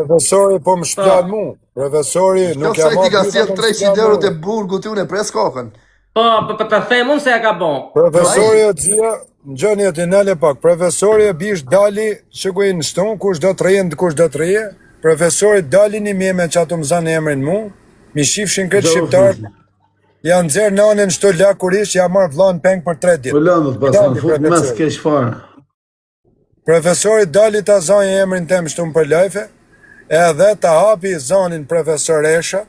Profesori po më shplan mu. Profesori nuk Kjo ja sa i marrë ka pjesë, sjell po më 300 shplan euro mu. te burgu ti unë pres kokën. Po, për të them unë se e ka bon. Profesori o xhia, ngjoni atë nale pak. Profesori e bish dali, shikoj në ston kush do të rrijë, kush do të rrijë. Profesori dalin i me çato më zan emrin mu. Mi shifshin këtë shqiptar. Ja nxjerr nanën çto lakurish, ja marr vllahën peng për 3 ditë. Ulanët pasan fut mes keq fare. Profesori dali ta zanjë emrin tem shtum për lajfe, edhe ta hapi zanin profesoresha.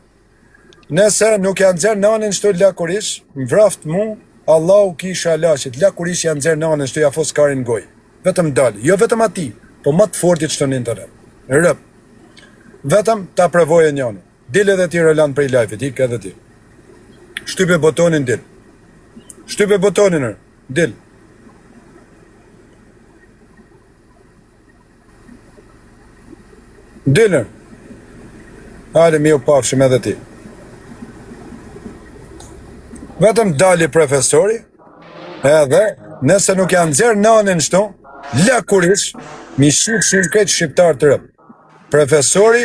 Nëse nuk janë nxjerr nanën çto lakurish, mvraft mu, Allahu kisha lashit, lakurish janë nxjerr nanën çto ja fos karin goj. Vetëm dali, jo vetëm ati, po më të fortit çto në internet. Rëp. Vetëm ta provoje njëri. Dil edhe ti Roland prej lajfit, ik edhe ti. Shtype botonin dil. Shtype botonin, dil. Dilër. Hajde mi u pafshim edhe ti. Vetëm dali profesori, edhe nëse nuk janë nxjerr nanën shto, lakurish, mi shifshin këtë shqiptar të rëp. Profesori,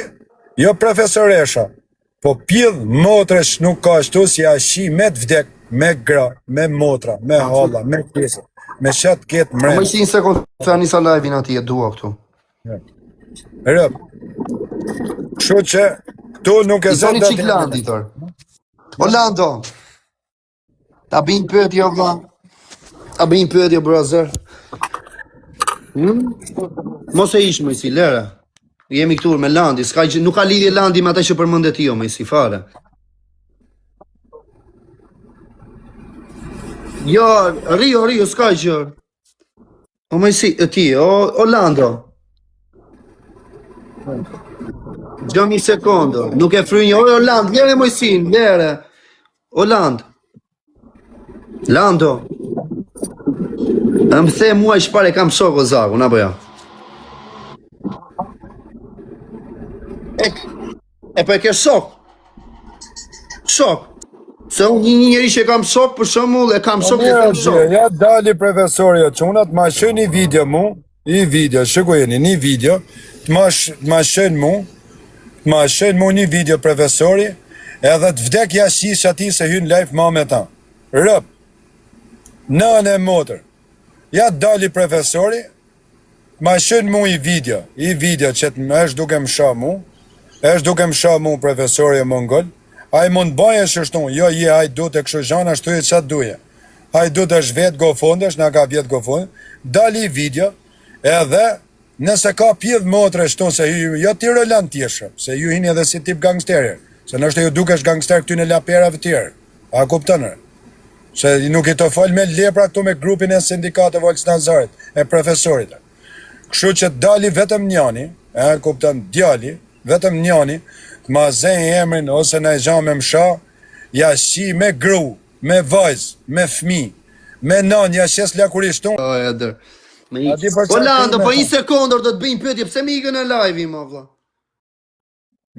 jo profesoresha, po pjedh motresh nuk ka ashtu si ashi me të vdek, me gra, me motra, me halla, me pjesë, me qatë ketë mrenë. Më një sekund, të anisa live-in ati e dua këtu. Rëp. Kështu që, këtu nuk e I thoni zënë qik Landi, tër. Orlando, ta bin pyetje vlla. Ta bin pyetje brazer. Mos e ish më si lera. Jemi këtu me Landi, nuk ka lidhje Landi me ata që përmendet ti më si fare. Jo, Rio, s'ka gjë. O më si, ti, Orlando. Gjëm një sekondo, nuk e fry një, Orlando, lere mojësin, lere. Orlando. Lando. Më the mua i shpare kam shok o zaku, na bëja. E po e ke shok. Shok. Se unë një njeri që kam shok, për shembull e kam shok e kam shok. Ja dali profesori o çunat, ma shën një video mu, shikojeni, një video, ma shën mu një video profesori, edhe të vdek jashish ati se hyn live ma me ta. Rëp. Nën e motër. Ja dali profesori, ma shën mu i video që është duke më sha mu, profesori e mongol, a i mund baje shështun, jo je, a i du të kështu zhana, shtu e qatë duje. A i du të është vetë go fondesh, nga ka vjetë go fondesh, dali video, edhe nëse ka pjedh motre shtu, se ju, jo ti Roland tjeshëm, se ju hini edhe si tip gangsterje, se nështë ju duke është gangster këty në laperave tjerë, a kuptënër? Se nuk i të fol me lepra këtu me grupin e sindikate Volës Nazarit, e profesorit. Kështu që dali vetëm njani, kuptën, djali, vetëm njani, të ma zëjë emrin ose në e gjanë me msha, ja shi me gru, me vajz, me fmi, me nan, ja shes lakurisht unë. O, edër. Orlando, po një sekundër do të bëjmë pyetje, pse më ikën në live-i, ma vlla?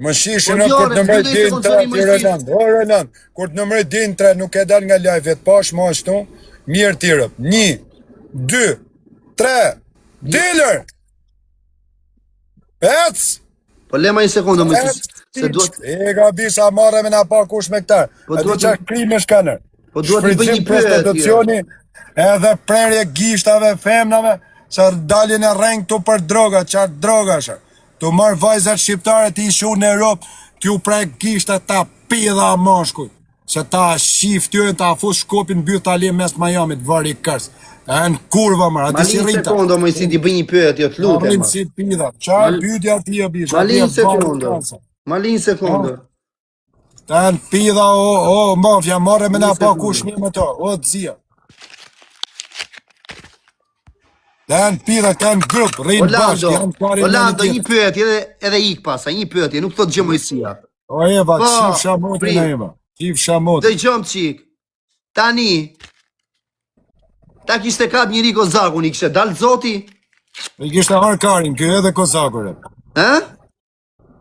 Më shishën kur të nëmrej din 3, Roland. O, Roland, kur të nëmrej din 3, nuk e dal nga live, vetë pash ma ashtu, mirë tirëp. 1, 2, 3, dilër! Ec! Po lema një sekundë, më se duhet... E ka bisa marrë me nga pa kush me këtar. E di qa krime shkaner. Po duhet të bëj një prostitucioni, edhe prerje gishtave, femnave, se dalin e reng të për droga, qatë droga shë. Të marrë vajzat shqiptare ti shu në Europë, t'ju prej gishtë ta pidha mashkuj. Se ta shif tyre ta fus shkopin bjë tali mes Miami-t vari kërs. E në kurva mërë, ati si rita. Malin sekondo, më si ti bëj një pyetje, të lutem. Malin si pidha, qarë pyetja ti e bishë. Malin sekondo. Ta në pidha, o, mafja, marre me nga pa kush një me to, o, të zia. Ta në pidha, ta në grup, rrinë bashkë, janë pari në një Orlando, një pyetje, edhe ik pasa, një pyetje, nuk thot gjë mojësia. O, Eva, qif shamotin e Eva, qif shamotin. Dhe gjëm qik, tani, ta kishte kap njëri kozakun, i kishte dalë zoti? I kishte harë karin, kjo edhe kozakure.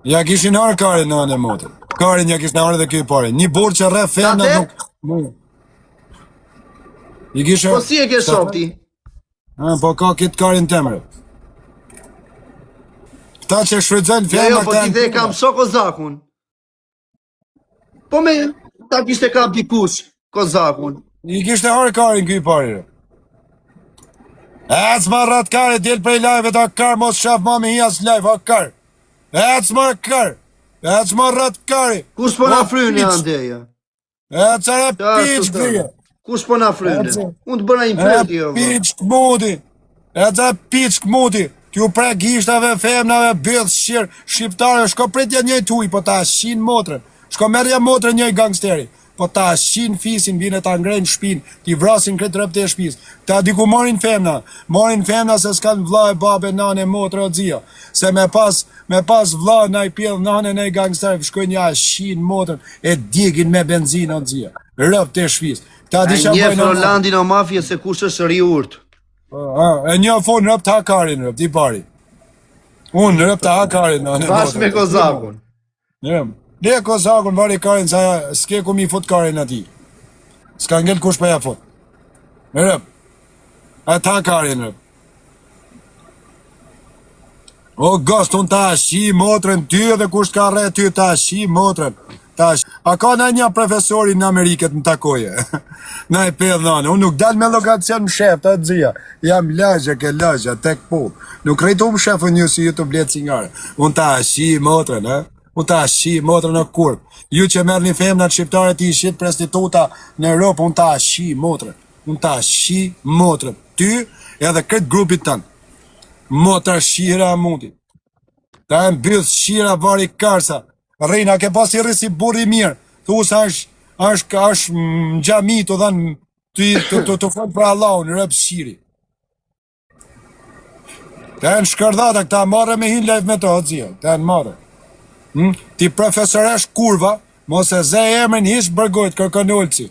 Ja kishin harë karin në anë e motër. Karin ja kishte harë dhe kjo i pare. Një borë që rre femna nuk... Po si e ke shok ti? Po ka kitë karin temre. Ta që shfrytëzojnë Jo, femra po ti dhe kam so kozakun. Po me, ta kishte kap dikush kozakun. I kishte harë karin këj pari. Ec ma rrat kare, del prej lajve ta kar, mos shaf ma me hias lajve, a kar. Ec ma kar, ec ma rrat kari. Kush po na fryni andeja? Ec are piq këtëje. Kush po na fryni? Unë të bëna infeti jo. Piq këmudi. Ec are piq këmudi. T'ju pre gishtave, femnave, bëdh, shqirë, shqiptare, shko pritja njëj tuj, po ta shin motrën. Shko merja motrën njëj gangsteri. Po ta shin fisin, vine ta ngrejnë shpin, ti vrasin këtë rëpte e shpis. Ta diku morin femna se s'kan vla e babe, nane, motrë o dzia. Se me pas vla na i pjedh nane në i gangsteri, shkoj një shin motrën, e digin me benzinë o dzia. Rëpte e shpis. Ta di që njef Rolandin o mafje se kush është ri urt. E një fon rëpt hakarin rëpt, i pari. Unë rëpt hakarin nane. Bash me kozakun. Le kozakun vari karin sa s'ke ku mi fut karin ati. S'ka ngell kush pa ja fut. Rëp. A ta karin rëp. O gost, unë ta shi motrën ty edhe kush ka rre ty ta shi motrën. A ka në një profesori në Ameriket në takoje. Na i pedh nane. Unë nuk dal me lokacion më shef, ta dzia. Jam lagja, tek pull. Nuk rejtu më shefën një si ju të bletë cingare. Unë ta shi motrën, Unë ta shi motrën në kurp. Ju që merë një femnat shqiptare ti shqit prostituta në Europë, unë ta shi motrën. Unë ta shi motrën. Ty edhe këtë grupit tanë. Motër shira mundi. Ta e mbyth shira vari karsa. Rejna, ke pas i rrisi burri mirë. Thu sa është në gjami të dhanë të fënë për Allah, në rëpë shiri. Ta e në shkërdata, këta marre me hin lejf me të hëzio. Ta e në marre. Ti profesoresh kurva, mos e ze emrin hish bërgojt kërkën ullëci.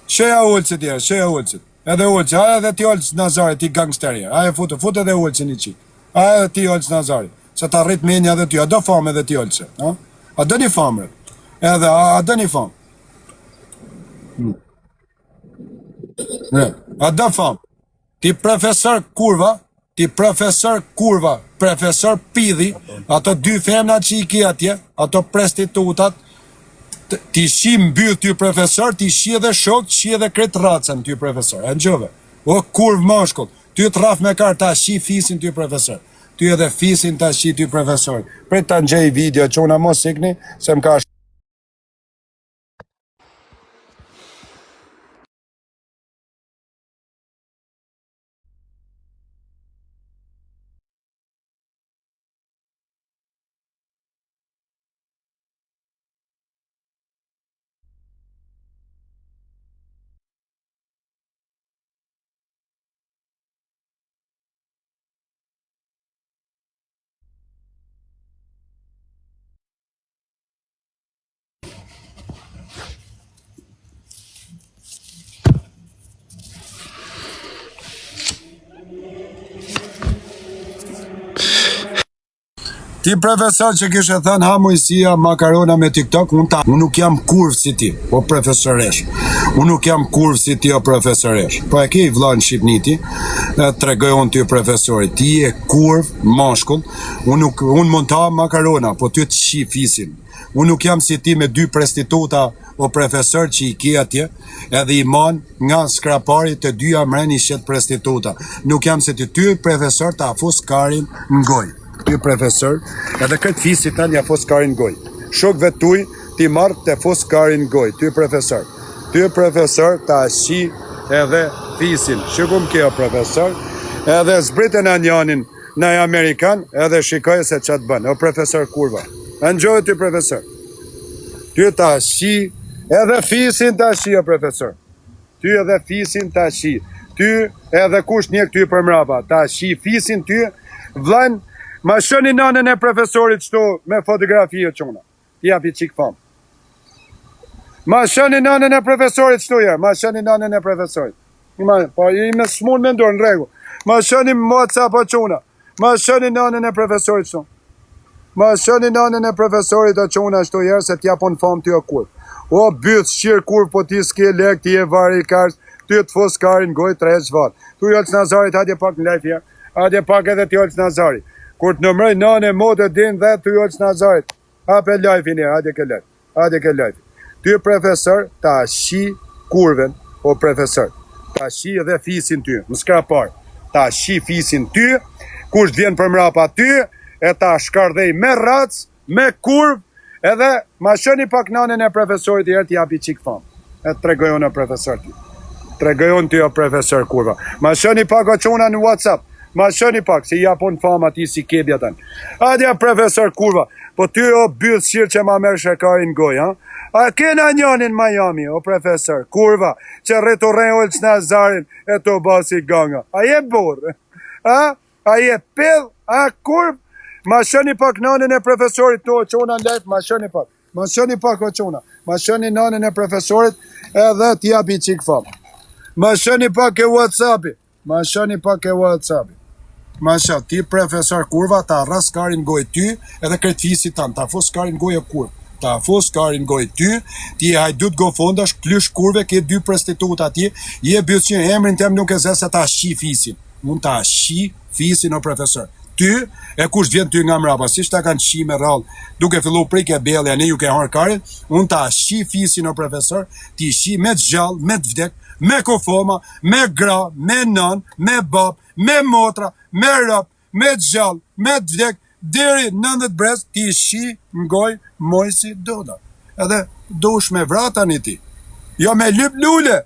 Sheja ullëci tjerë, sheja ullëci. Edhe ullëci, aja edhe ti ullëci Nazari, ti gangsteri. Aja fut edhe ullëci një qik. Aja edhe ti ullëci Nazari. Se ta rrit menja edhe ty, a do famë edhe ti ullëci. A do një famë, edhe, a do një famë. A do famë. Ti profesor kurva, profesor pidhi, ato dy femna që i ki atje, ato prostitutat, ti shi mbyth ty profesor, ti shi edhe shok, shi edhe kretë racën ty profesor, e në gjove. O kurv mashkull, ty të raf me kar, ta shi fisin ty profesor. Ty edhe fisin ta shi ty profesor. Pre ta ngjej video që una mos ikni, se më ka Ti profesor që kishe thënë ha mujësia makarona me TikTok, unë nuk jam kurv si ti, o profesoresh. Unë nuk jam kurv si ti, o profesoresh. Po e ke i vla në Shqipniti, të tregoj unë ty profesori, ti e kurv, mashkull, unë mund të ha makarona, po ty të shi fisin. Unë nuk jam si ti me dy prostituta o profesor që i ke atje, edhe i man nga skrapari të dyja mreni shet prostituta. Nuk jam si ti, ty profesor të afus karin në goj. Ty profesor, edhe këtë fisit të një fos karin goj. Shokve tuj, ti marrë të fos karin goj, ty profesor. Ty profesor të ashi edhe fisin. Shëkum kjo profesor, edhe zbritën a njanin në Amerikan, edhe shikoj se që të bënë. O profesor kurva. Enjoy ty profesor. Ty të ashi, edhe fisin të ashi, o profesor. Ty edhe fisin të ashi. Ty edhe kush një këty për mrapa. Të ashi fisin ty, vlan. Ma shëni nanën e profesorit qëto me fotografi e qona. Japi qik famë. Ma shëni nanën e profesorit qëto ja. Ma shëni nanën e profesorit. Po i me smun me ndorë në regu. Ma shëni WhatsApp o qona. Ma shëni nanën e profesorit qëto. Ma shëni nanën e profesorit o qona qëto jerë se t'ja pon famë ty o kur. O byth shqirë kur po ti s'ke lek, ti e vari i karës, ty të fos karin goj të rejtë zvat. Tu jolës Nazarit, adje pak në lejfja. Adje pak edhe t'jolës Nazarit. Kur të nëmroj nane motë din dhe ty Olç Nazarit. Hape live-in e, hajde ke live. Hajde ke live. Ty profesor, ta shi kurven, o profesor. Ta shi edhe fisin ty, më s'ka parë. Ta shi fisin ty, kush vjen për mrapa ty, e ta shkardhej me rac, me kurv, edhe ma shëni pak nanën e profesorit i herë t'i japi qik famë. E të tregojon e profesor ty. Tregojon ty o profesor kurva. Ma shëni pak o quna në WhatsApp. Ma shëni pak, se japon fama ti si kebja tanë. Adja profesor kurva, po ty o byllë shirë që ma merë shekarin goj, ha? A kena njënin Miami, o profesor kurva, që rretoren Olç Nazarin e të basi ganga. A je borë? Ha? A je pedh? A kurv? Ma shëni pak nanën e profesorit të o qona në lejtë, ma shëni pak. Ma shëni pak o qona. Ma shëni nanën e profesorit edhe t'ja bi qik famë. Ma shëni pak e WhatsAppi. Ma shëni pak e WhatsAppi. Ma shë, ti profesor kurva, ta rras karin goj ty, edhe këtë fisit tanë, ta fos karin goj e kurv. Ta fos karin goj ty, ti e hajdut go fondash, klysh kurve, ke dy prostituta ti, je bëjt që emrin tem nuk e zë se ta shi fisin. Unë ta shi fisin o profesor. Ty, e kush vjen ty nga mrapa, si shta kanë shi me rrallë, duke fillu prik e bele, ne ju ke harë karin, unë ta shi fisin o profesor, ti shi me të gjallë, me të vdek, me kofoma, me gra, me nën, me bab, me motra, me rap, me gjallë, me të vdek, deri 90 brez, ti shi ngoj mojsi doda. Edhe dush me vra tani ti. Jo me lyp lule.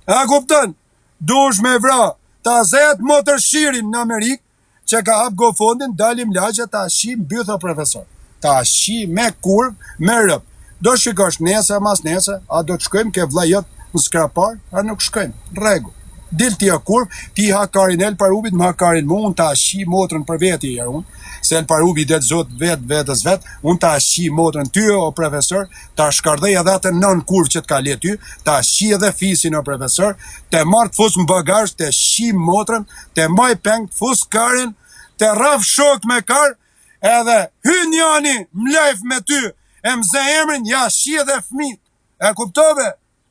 A kupton? Dush me vra. Ta zet motër shirin në Amerikë, që ka hap gofondin, dalim lagja ta shi mbytha profesor. Ta shi me kurv, me rëp. Do shikosh nese, mas nese, a do të shkojmë ke vlajot në skrapar, a nuk shkojmë, regu. Dil ti a kurv, ti ha karin el parubit, më ha karin mu, unë ta shi motrën për veti e unë, se el parubi det zot vetës vet, unë ta shi motrën ty o profesor, ta shkardhej edhe atë nën kurv që t'ka le ty, ta shi edhe fisin o profesor, te marrë të fus më bagazh, te shi motrën, te maj peng, të fus karin, te raf shok me kar, edhe hyn jani, mlejf me ty, e mze emrin, ja shi edhe fmit, e kuptove?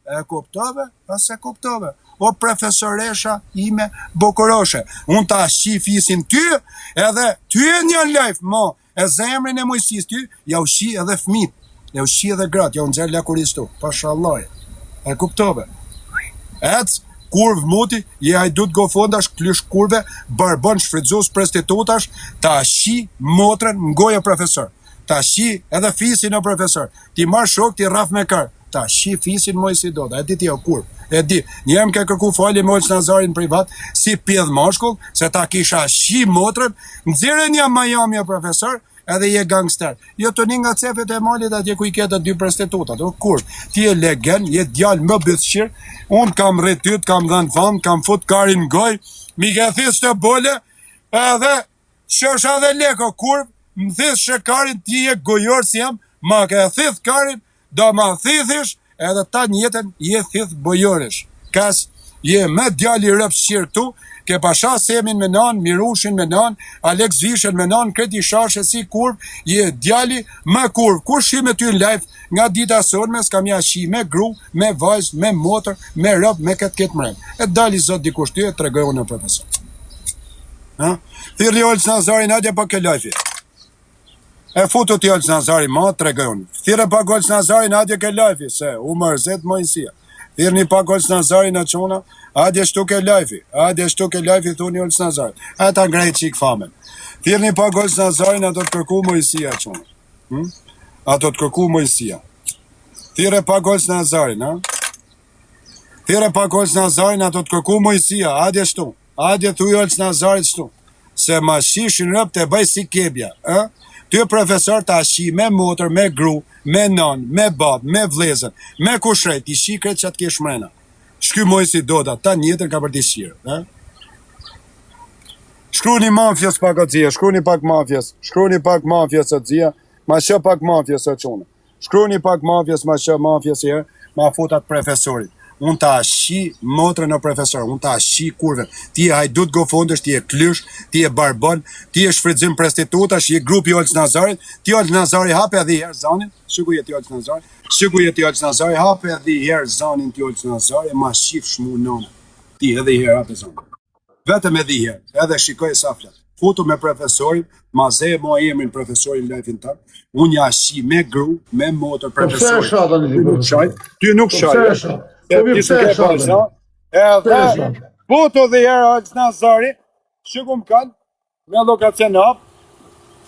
E kuptove? As e kuptove? O profesoresha ime bokoroshe. Unë ta shi fisin ty, edhe ty e një lajf, mo, e zemrin e mojësis ty, ja u shi edhe fmit, ja u shi edhe grat, ja u nxerë lakuristu, pashalloje. E kuptove? Ec, kurv muti, je hajdut go fondash, klysh kurve, barbon shfridzus prostitutash, ta shi motrën ngoja profesor. Ta shi edhe fisin o profesor. Ti marr shok, ti raf me kar. Ta shi fisin moj si do, e di ti o kurv. E di, njerëm ke kërku falje me Olç Nazarin privat, si pjedh mashkull, se ta kisha shi motrën, nëzire një Miami o profesor, edhe je gangster. Jo të një nga cefet e malit atje ku i ketë dy prostitutat, o kur, ti e legen, je djallë më bëthshir, unë kam rrityt, kam dhenë famë, kam fut karin goj, mi ke this të bole, edhe qësha dhe leko, kur, më this shë karin, ti e gojor si jam, ma ke thith karin, do ma thithish, edhe ta njetën je thith bojorish. Kas, je me djali rëpë shqirë këtu, ke pasha Semin me nan, Mirushin me nan, Alex Vishen me nan, kreti shashe si kurv, je djali me kurv. Kur shi me ty në live, nga dita sonme, s'kam ja shi me gru, me vajz, me motor, me rëpë, me këtë mrem. E dali zot dikush ty e tregojon në profesor. Thirli Olç Nazarin, adje pa ke lajfi. E futu ti Olç Nazarin, ma tregojon. Thire pak Olç Nazarin, adje ke lajfi, se u mërzet mojësia. Thirni pak Olç Nazarin a qona, adje shtu ke lajfi, thuni Olç Nazarin. A ta ngrejt qik famen. Thirni pak Olç Nazarin, a do të kërku mojësia qona. A do të kërku mojësia. Thire pak Olç Nazarin, ha? Thire pak Olç Nazarin, a do të kërku mojësia, adje shtu. Adje thuj Olç Nazarit shtu. Se ma shishin rëp të bëj si kebja, ha? Ty profesor ta shi me motor, me gru, me nan, me bab, me vlezën, me kushrej, ti shi kretë që atë kesh mrena. Shky moj si doda, ta njëtën ka për të shirë. Shkruni mafjes pak o dzia, shkruni pak mafjes o dzia, ma shë pak mafjes o qone. Shkruni pak mafjes, ma shë mafjes e, ma futat profesorit. Unë ta shi motrën o profesor, unë ta shi kurve. Ti e hajdut go fondësh, ti e klysh, ti e barbon, ti e shfridzim prostitutash, je grupi Olç Nazarit, ti Olç Nazari hape edhe i herë zanin, shikuj e ti Olç Nazari, hape edhe i herë zanin ti Olç Nazari, ma shif shmu nënë, ti edhe i herë hape zanin. Vetëm edhe i herë, edhe shikoj e sa flet. foto me profesorin, ma ze mo emrin profesorin lefin ta, unë ja shi me gru, me motor profesorin. Pse e shah tani ti profesor? Ty nuk shaj. Pse e shah? Pse e shah? Edhe foto dhe herë Alç Nazari, që kum kanë, me lokacion hap,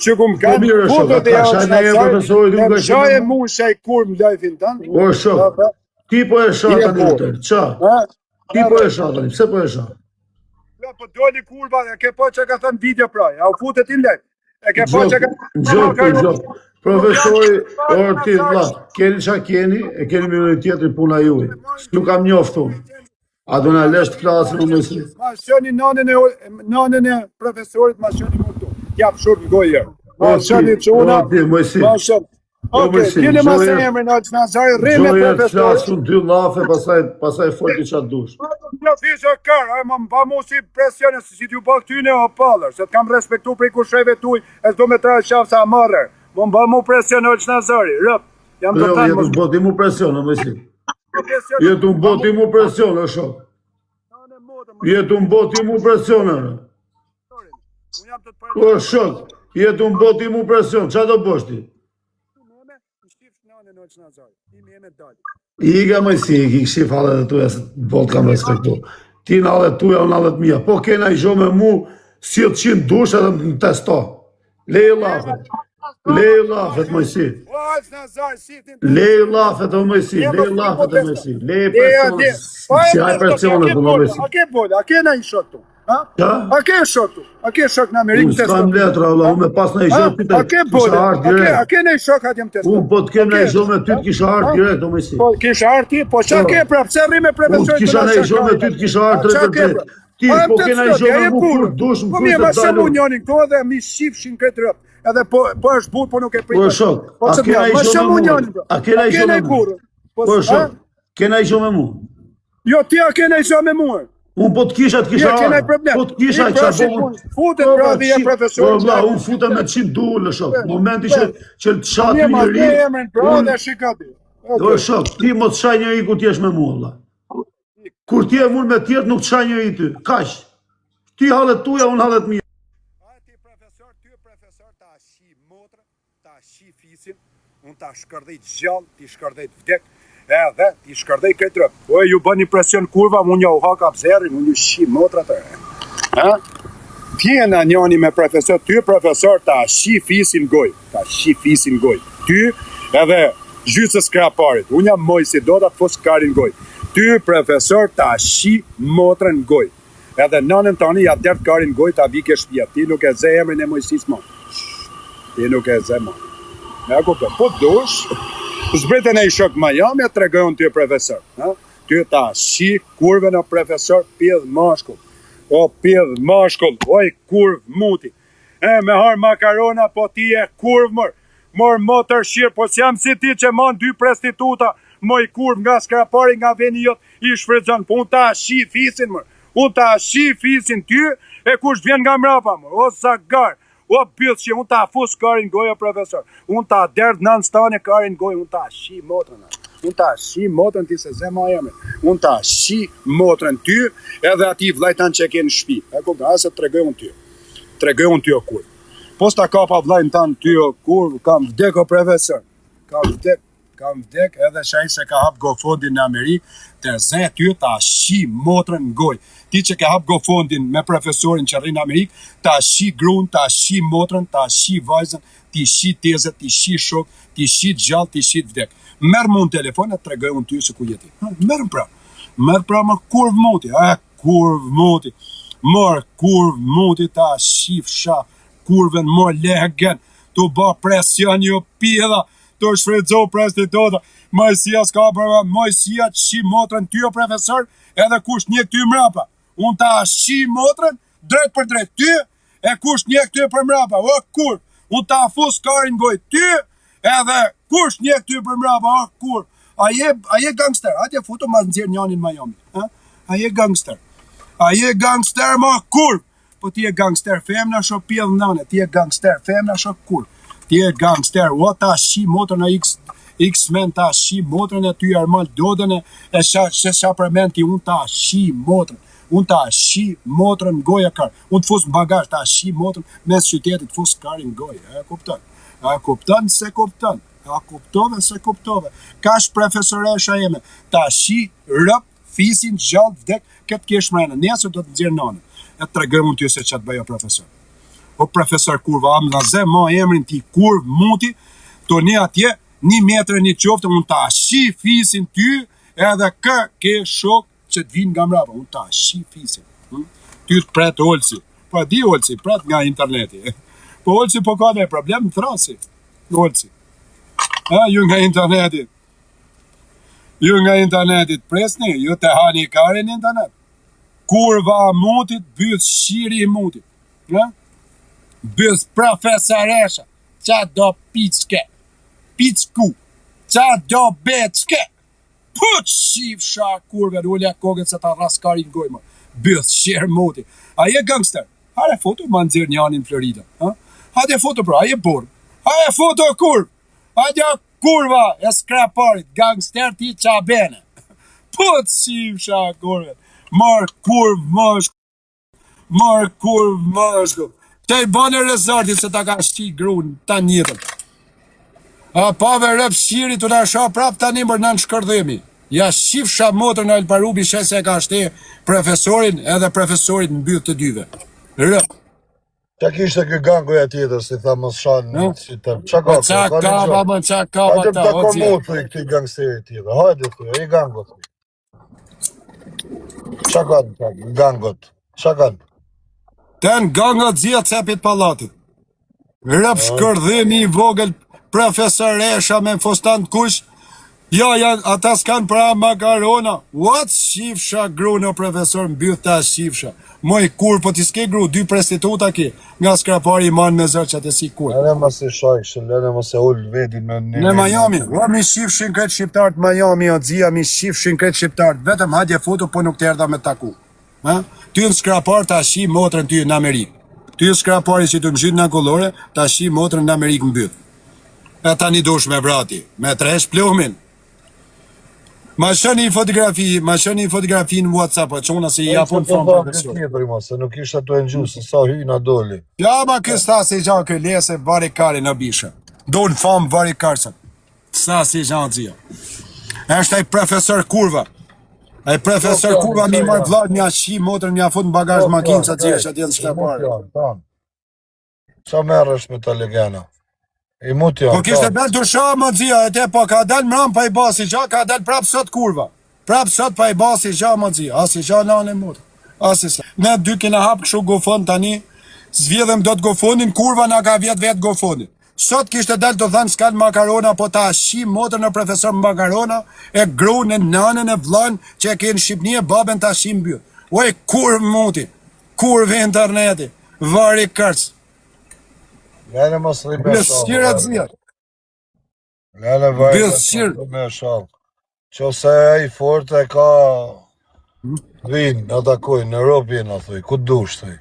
që kum kanë, foto dhe herë Alç Nazari, e shaje mu shaj kur më lefin tanë. O shok, ti po e shah tani atë, qa? Ti po e shah tani, pse po e shah? Ja, po doli kurva, e ke po që ka thënë video praj, a u futet i lek. E ke po që ka Gjok. Profesori, orë ti vlla, keni qa keni, e keni me tjetëri puna juaj. Nuk kam njoftu. A do na lesh të flasim në mësi? Ma shoni nanën e profesorit, ma shoni më këtu. Jap shurë në gojë. Ma shoni që una, ma shoni. Oke, kene ma se emrin Alç Nazari, rrime profesorit. Gjoje flasun 2 lafe, pasaj folti qatë dush. Një fisë kërë, më mba mu si presionë, si t'ju bak tyne o palër, se t'kam respektu prej kusheve tuj, e s'do me tra shafë sa marrë. Më mba mu presionë Alç Nazari, rëp. Jam të tanë më... Jetu boti mu presionë, më si. Jetu boti mu presionë, shok. Jetu boti mu presionë. O shok, jetu boti mu presionë, qa do boshti? Iga më si, i këshif halët e tuja, se bot kam respektu. Ti në halët tuja, unë halët mija. Po kena i gjo me mu, si të qinë dush edhe më testo. Lej lafet. Lej lafet, më si. Lej lafet, më si. Lej lafet, më si. Lej personë. Si haj personë, më si. A ke bolë, a ke na i shok tu? Qa? A ke shok tu? A ke shok në Amerikë Unë s'kam letra, Allah, unë me pas në i gjo të A ke bolë, a ke na i shok atë jem testu? Unë po të kem në i gjo me ty të kisha artë direkt, më si. Po kisha arti, po qa ke pra, pse rri me Unë profesorit? të kisha në i gjo me ty të kisha artë direkt. Ti, po kena i gjo me mu kur dush, më Po mi e ma fusë të shumë dalu. unionin këto edhe mi shifshin këtë rëp. Edhe po është burë, po nuk e pritë. Po shok, a kena i gjo me mu? A kena i gjo me mu? Po shok, kena i gjo me mu? Jo, ti a kena i gjo me mu? Unë po të kisha të kisha kena i arë. problem. Po të kisha i qa po unë. Futet pra dhe je profesor. Po vla, unë futem me 100 dullë, shok. Momenti që të shatë Një ma një të emrin pra dhe shikati. Do shok, ti mo të shaj njëri ku t'jesh me mua, vla. Kur ti e mund me tjetë nuk të shaj njëri ty. Kash. Ti halet tuja, unë halet mija. Ty profesor ta shi motrë, ta shi fisin, unë ta shkërdejt gjallë, ti shkërdejt vdek, edhe ti shkërdejt këtë rëp. Po e ju bën një presion kurva, unë ja u haka pëzerin, unë ju shi motrë atë. Tjena njani me profesor, ty profesor ta shi fisin goj, ta shi fisin goj. Ty edhe gjysës kraparit, unë jam moj si do të fos karin goj. Ty profesor ta shi motrën goj. Edhe nënën tani ja dert karin goj ta vike shtëpia. Ti nuk e ze emrin e Mojsis më. Ti nuk e ze më. Me kuptoj. Po dush, zbritën e i shok Miami, të regojon ty profesor. Ty ta shi kurve në profesor pidh mashkull. O pidh mashkull, oj kurv muti. Me har makarona, po ti e kurv mër. Mor motor shirë, po s'jam si ti që man 2 prostituta, moj kurv nga skrapari nga veni jot, i shfridzon, po unë ta shi fisin mër. Unë ta shi fisin ty, e kush vjen nga mrapa më, o zagar, o bëllë që unë ta fus karin goja profesor, unë ta derdh në stane karin goja, unë ta shi motrën, unë ta shi motrën ti se zema jeme, unë ta shi motrën ty, edhe ati vlajtan që ke në shpi, e ku nga se të regojnë ty o kur. Po s'ta ka pa vlajnë tanë ty o kur, kam vdek o profesor, kam vdek edhe shaj se ka hap gofondin në Amerikë, të zë ty ta shi motrën në goj. Ti që ka hap gofondin me profesorin që rrinë në Amerikë, ta shi grun, ta shi motrën, ta shi vajzën, ti shi tezet, ti shi shok, ti shi gjallë, ti shi vdek. Merë mund telefonet, të regoj unë ty se ku jeti. Merë pra më kurv muti, kurv muti, kurv muti ta shi fsha, kurven mor legen, tu ba presion jo pila, të shfredzo prostituta, majësia s'ka përva, majësia të shi motrën ty o profesor, edhe kush një ty mrapa. Unë ta shi motrën, drejt për drejt ty, e kush një ty për mrapa, o kur. Unë ta fus karin goj ty, edhe kush një ty për mrapa, o kur. A je gangster, atje futu ma nëzirë njanin Miami. A je gangster ma kur. Po ti e gangster, femna shok pjell nane, ti e gangster, femna shok kur. Ti e gangster, o ta shi motrën e X-Men, ta shi motrën e ty Armand Dodën e sha përmen ti unë ta shi motrën. Unë ta shi motrën goja kar. Unë të fus në bagazh, ta shi motrën mes qytetit, fus karin gojë. A kupton? A kupton se kupton? A kuptove se kuptove? Kash profesoresha jeme, ta shi rëp, fisin, gjallë, vdek, këtë kesh mrena. Nesër do të nxjerr nanën. E të tregoj unë ty se çat bëjo profesor. O profesor kurva, am laze, ma emrin ti kurv muti, to ne atje, 1 metër një qoftë, unë ta shi fisin ty, edhe ke shok që të vinë nga mrapa, unë ta shi fisin. Ty të pret Olsi. Po di Olsi, pret nga interneti. Po Olsi po ka dhe problem, të thrasi. Olsi. Ju nga interneti. Ju nga internetit presni, ju të hani karin internet. Kurva mutit, bëth shiri i mutit. Bëth profesoresha. Qa do piçke. Piçku. Qa do beçke. Put shifsha kurve, rullja koget se ta raskarin gojma. Bëth shirë mutit. A je gangster? Hare foto ma nëzirë një anin Florida. Hade foto pra, a je borë. Hare foto kurv. Hade kurva e skraparit, gangster ti qa bene. Put shifsha kurve. Marë kurv mëshku. Marë kurv mëshku. Te i bane rezartit se ta ka shqi grunë ta njëtën. A pave rëp shiri të nasha prap tani mërë në shkërdhemi. Ja shifsha motër në Elparubi shese ka shte profesorin edhe profesorit në bytë të dyve. Rëp. Qa kishte kë gangoja tjetër, si tha mos shanë, si të qa ka Qa kaba, më qa kaba Hajde ta, të o komu cija. të i këti gangsteri tjetër, hajde të, i gangot. Qa kanë, gangot, qa kanë? Ten gangat zia cepit palatit. Rëp shkërdhemi i vogël profesoresha me fostan të kush. Ja, ata s'kan pra makarona. What shifsha grunë o profesor mbyth ta shifsha. Moj kur, po t'i s'ke gru, 2 prostituta ki. Nga skrapari i man me zërë që atë si kur. Lene më se shajshë, lene më se ullë vedin me një... Në Miami, mi shifshin kretë shqiptarët Miami, o dzia, mi shifshin kretë shqiptarët. Vetëm hadje foto, po nuk t'erdha me taku. Ty në skrapar ta shi motrën ty në Amerikë. Ty në skrapari që të më gjithë në kolore, ta shi motrën në Amerikë mbyth. E ta një dush me vrati, me tresh plumin. Ma shëni fotografi në WhatsApp, që unë se i japon fam profesor. Se nuk ishte të engjusë, se sa hyna doli. Ja, ma kësta se gjanë kë lese vari kari në bisha. Do në fam vari karsën. Sa si gjanë dzia. Eshte ai profesor kurva. Ai profesor kurva mi marë vlad mja shi motrën mja fut në bagazh makinë që dzia që atjen shkapare. Qa merresh me të legena? I mut janë. Po kishte bel të shohë më dzia, e te po ka del mram pa i basi gja, ka del prap sot kurva. Prap sot pa i basi gja më dzia, asi gja lanë e mut. Asi sa. Ne dy kena hap kështu gofon tani, zvjedhem do të gofonin, kurva na ka vjet vet gofonin. Sot kishte del të thënë s'kan makarona, po ta shim motrën në profesor makarona, e grunë, e nanën, e vllën, që e kenë Shqipni e babën ta shim byt. Oj, kurv muti, kurv interneti, vari kërc. Lene mos rribe Bëthshira dzia. Lene vajtë Bëthshirë. me shalë. Që se e i fort e ka vinë, në takojnë, në Europë jenë, thuj, ku dush, thuj.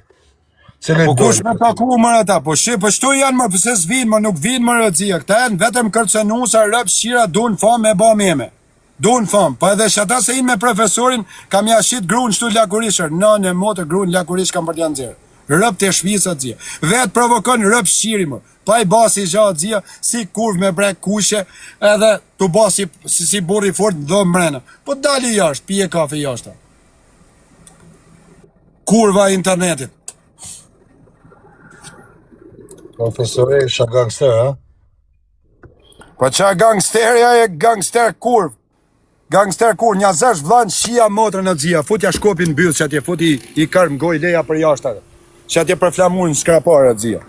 Po kush me taku më ata, po shtu janë më pëse s'vinë, më nuk vinë më rëdzia, këta janë vetëm kërcenusa, rëp, shira, du në fam e ba meme. Du në fam, po edhe që ata se inë me profesorin, kam jashit grunë shtu lakurishër, në motë grunë lakurish kam për t'janë zirë. Rëp të shvisa dzia. Vetë provokon rëp shiri më. Pa i basi gjatë dzia, si kurv me brek kushe, edhe të basi si burri fort dhe mrena. Po dali jashtë, pije kafe jashtë. Kurva internetit. Profesoresha gangster, ha? Po qa gangsterja e gangster kurv. Gangster kurv, një zesh vlan shia motrën në dzia, futja shkopin byllë që atje futi i kërm goj leja për jashtë. Që atje për flamur në skrapare dzia.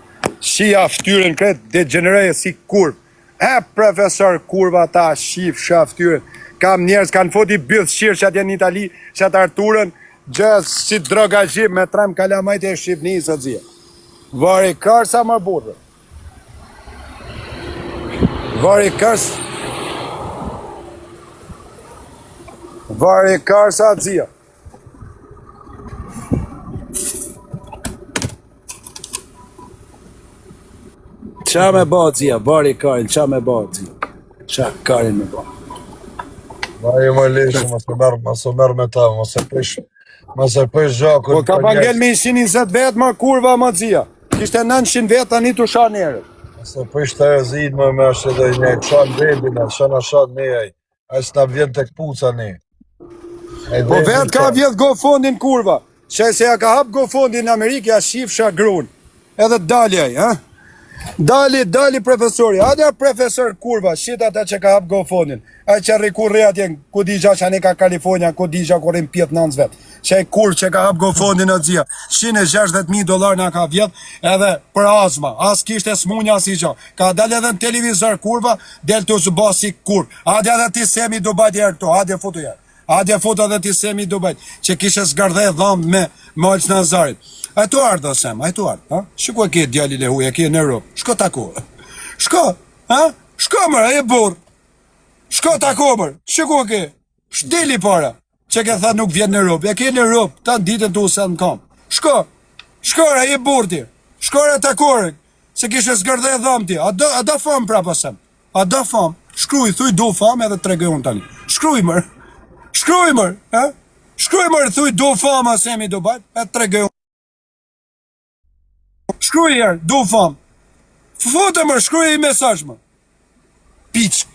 Shia ftyrën kretë degenereje si kurv. E profesor kurva ta shif shia ftyrën. Kam njerës kanë futi byllë shirë që atje në Itali, që atë Arturën, gjës si drogazhim me 3 kalamajt e Shqipnisë dzia. Vari kërsa më burë. Vari kërsa. Vari kërsa dzia. Qa me ba dzia, vari karin, qa me ba dzia. Qa karin me ba. Ma i më leshë, mos e merë me ta, mos e prish Mos e pëj zhakun. Po ka pa ngel me 120 vetë më kurva më dzia. Kishte 900 vetë tani tu shan herët. Mos e pëj shterëzit më është edhe ne çan vendin, shana shan ne ai. Ai s'na vjen tek puca ne. Po vetë ka vjedh GoFundin kurva. Se ja ka hap GoFundin në Amerikë, ja shifsha grun. Edhe dali ai, ha? Dali profesori, adja profesor kurva, shit ata që ka hap GoFundin. Ai që rikurri atje, ku digja që anë ka Kalifornia, ku digja ku rin pjet 9 vet. Që ai kur që ka hap GoFundin o xhia, $160,000 na ka vjedh edhe për azma. As kishte smunja as gjë. Ka dalë edhe në televizor kurva, del të zbasi kur. Adja edhe ti semi do bajt herë këto, adja foto herë. Adja foto edhe ti semi do bajt, që kishe zgardhe dham me Malç Nazarit. A tu ardh Sem, a tu ardh, ha? Shiko ke djalin e huaj, ke në Europë. Shko tako. Shko, ha? Shko më, e burr. Shko tako më. Shiko ke. Shteli para. Që ke tha nuk vjen në Europë. Ja ke në Europë, ta ditën tu sa në kam. Shko. Shkora e burr ti. Shkora tako. Se kishe zgardhe dham ti. A do fam prapa Sem. A do fam. Shkruaj, thuj do fam edhe tregoj tani. Shkruaj më. Shkruaj më, ha? Shkruaj më, thuj do fam Semi do bajt, e tregoj. Shkruaj herë, do fam. Foto më, shkruaj i mesazh më. Piç.